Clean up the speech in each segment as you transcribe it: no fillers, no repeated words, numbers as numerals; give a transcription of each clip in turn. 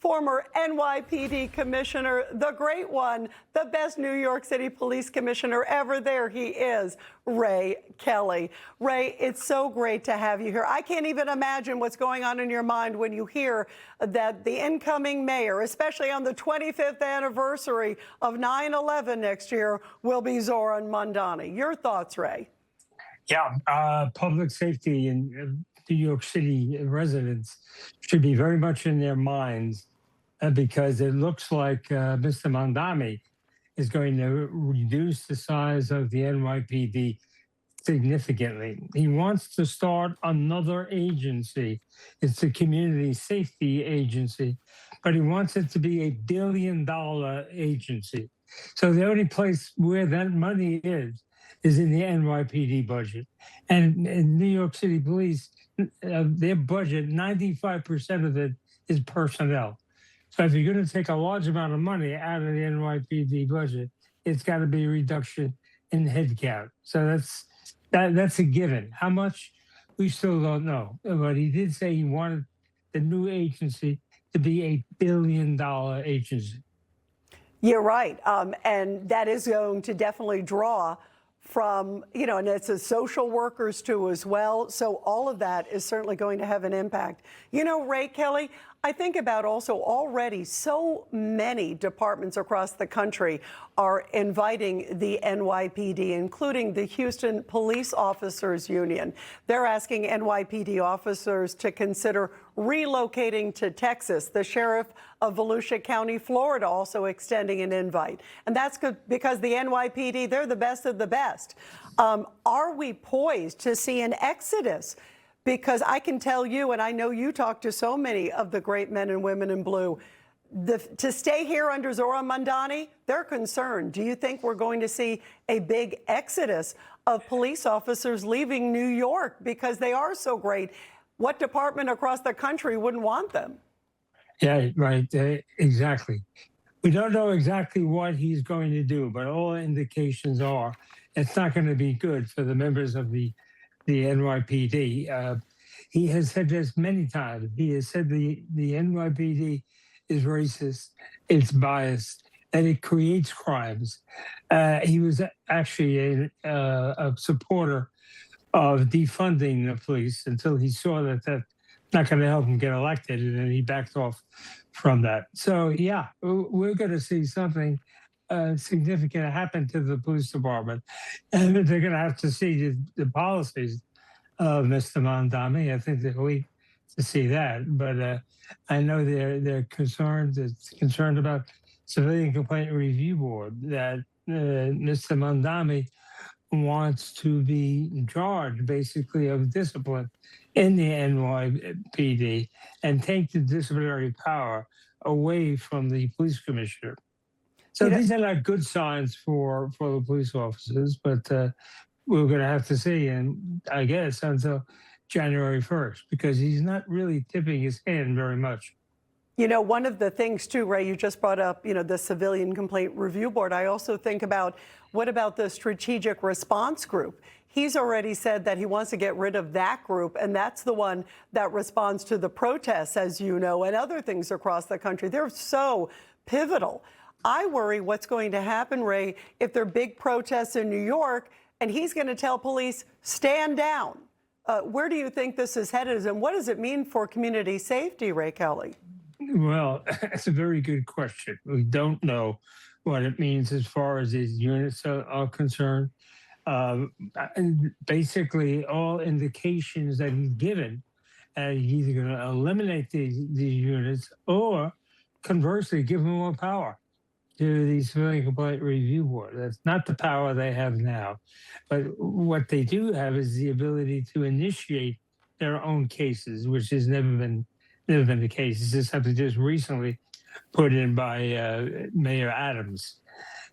former NYPD Commissioner, the great one, the best New York City Police Commissioner ever. There he is, Ray Kelly. Ray, it's so great to have you here. I can't even imagine what's going on in your mind when you hear that the incoming mayor, especially on the 25th anniversary of 9/11 next year, will be Zohran Mamdani. Your thoughts, Ray? Yeah, public safety and New York City residents should be very much in their minds because it looks like Mr. Mamdani is going to reduce the size of the NYPD significantly. He wants to start another agency. It's a community safety agency, but he wants it to be a $1 billion agency. So the only place where that money is in the NYPD budget. And New York City Police, their budget, 95% of it is personnel. So if you're going to take a large amount of money out of the NYPD budget, it's got to be a reduction in headcount. So that's a given. How much, we still don't know. But he did say he wanted the new agency to be a $1 billion agency. You're right. And that is going to definitely draw from, and it's the social workers too as well. So all of that is certainly going to have an impact. Ray Kelly, I think about also already so many departments across the country are inviting the NYPD, including the Houston Police Officers Union. They're asking NYPD officers to consider relocating to Texas. The sheriff of Volusia County, Florida, also extending an invite. And that's good because the NYPD, they're the best of the best. Are we poised to see an exodus? Because I can tell you, and I know you talk to so many of the great men and women in blue, to stay here under Zohran Mamdani, they're concerned. Do you think we're going to see a big exodus of police officers leaving New York because they are so great? What department across the country wouldn't want them? Yeah, right. Exactly. We don't know exactly what he's going to do, but all indications are it's not going to be good for the members of the NYPD. He has said this many times. He has said the NYPD is racist, it's biased, and it creates crimes. He was actually a supporter of defunding the police until he saw that that's not going to help him get elected, and then he backed off from that. So, yeah, we're going to see something significant happen to the police department. And they're going to have to see the policies of Mr. Mamdani. I think they'll wait to see that. But I know they're concerned. It's concerned about Civilian Complaint Review Board, that Mr. Mamdani wants to be in charge, basically, of discipline in the NYPD and take the disciplinary power away from the police commissioner. So these are not good signs for the police officers, but we're going to have to see, and I guess until January 1st, because he's not really tipping his hand very much. One of the things too, Ray, you just brought up, the Civilian Complaint Review Board. I also think about, what about the Strategic Response Group? He's already said that he wants to get rid of that group, and that's the one that responds to the protests, as you know, and other things across the country. They're so pivotal. I worry what's going to happen, Ray, if there are big protests in New York and he's going to tell police, stand down. Where do you think this is headed, and what does it mean for community safety, Ray Kelly? Well, that's a very good question. We don't know what it means as far as these units are concerned. And basically, all indications that he's given, he's either going to eliminate these units or conversely give them more power to the Civilian Complaint Review Board. That's not the power they have now. But what they do have is the ability to initiate their own cases, which has never been the case. This is something just recently put in by Mayor Adams.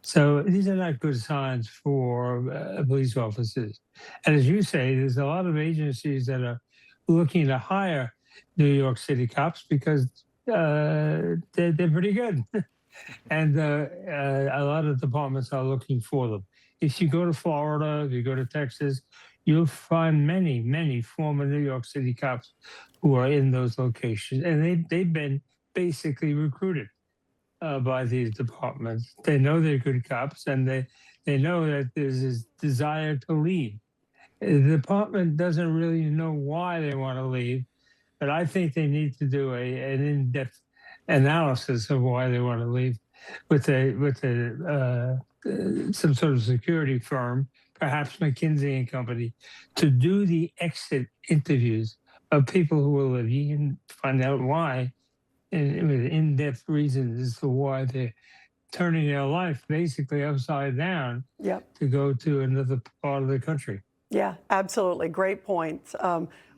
So these are not good signs for police officers. And as you say, there's a lot of agencies that are looking to hire New York City cops because they're pretty good. And a lot of departments are looking for them. If you go to Florida, if you go to Texas, you'll find many former New York City cops who are in those locations. And they've been basically recruited by these departments. They know they're good cops, and they know that there's this desire to leave. The department doesn't really know why they want to leave, but I think they need to do an in-depth analysis of why they want to leave with some sort of security firm, perhaps McKinsey and Company, to do the exit interviews of people who will leave and find out why, and with in-depth reasons as to why they're turning their life basically upside down to go to another part of the country. Yeah, absolutely. Great points.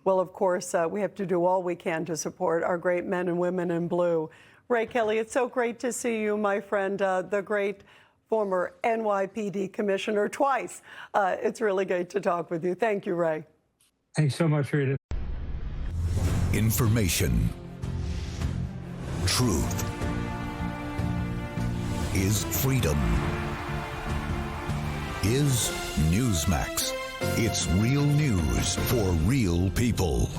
Well, of course, we have to do all we can to support our great men and women in blue. Ray Kelly, it's so great to see you, my friend, the great former NYPD Commissioner twice. It's really great to talk with you. Thank you, Ray. Thanks so much, Rita. Information. Truth is freedom. Is Newsmax. It's real news for real people.